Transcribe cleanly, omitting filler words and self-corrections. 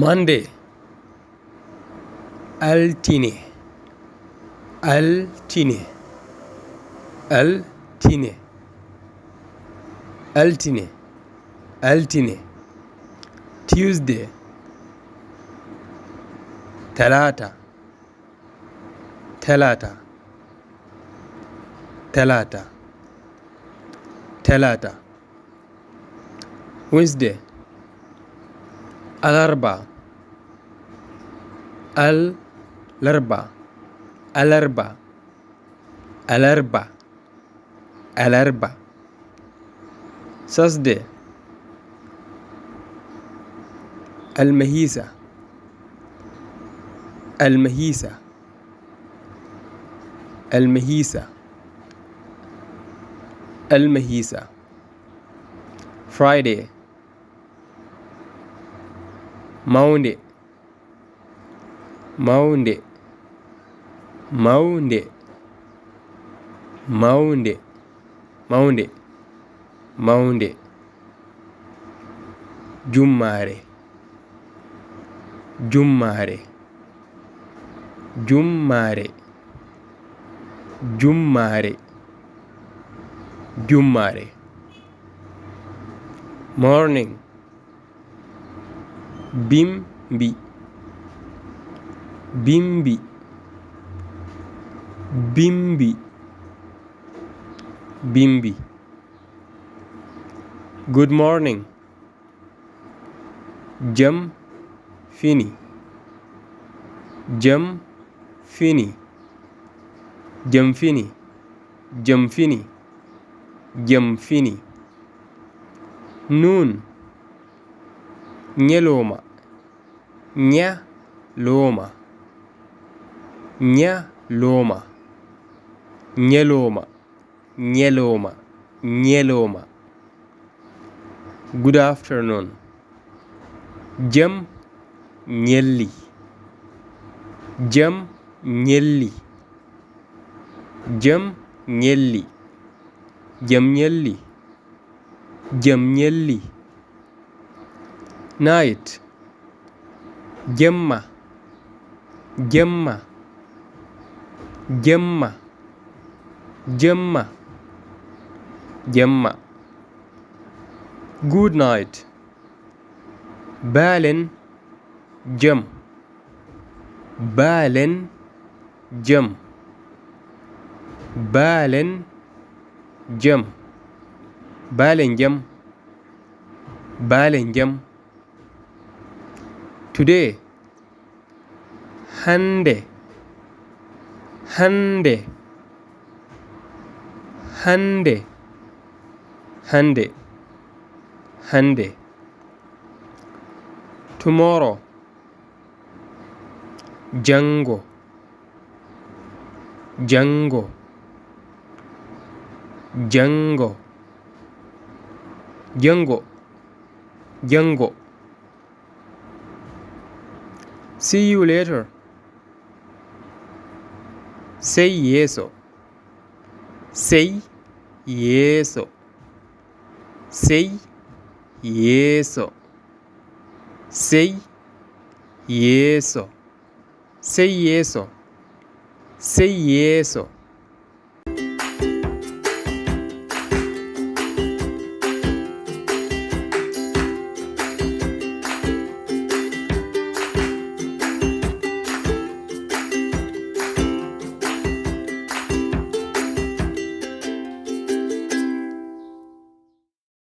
Monday, altine, altine, altine, altine, altine. Tuesday, talata, talata, talata, talata. Wednesday, alarba, alarba, alarba, alarba, alarba. Thursday, المهيسة، المهيسة، المهيسة، المهيسة. Friday, Monday, Monday, Monday, Monday, Monday, Monday. Jummare, jummare, jummare, jummare, jummare. Morning, bimbi, bimbi, bimbi, bimbi. Good morning, jam fini, jam fini, jam fini, jam fini, jam fini. Noon, ñeloma, ñaloma, ñaloma, ñeloma, ñeloma, ñeloma. Good afternoon, jam ñelli, jam ñelli, jam ñelli, jam ñelli, jam ñelli. Night, jemma, jemma, jemma, jemma, jemma. Good night, balen jam, balen jam, balen jam, balen jam, balen jam. Today, hande, hande, hande, hande, hande. Tomorrow, jango, jango, jango, jango, jango. See you later. Say yeso. Say yeso. Say yeso. Say yeso. Say yeso. Say yeso.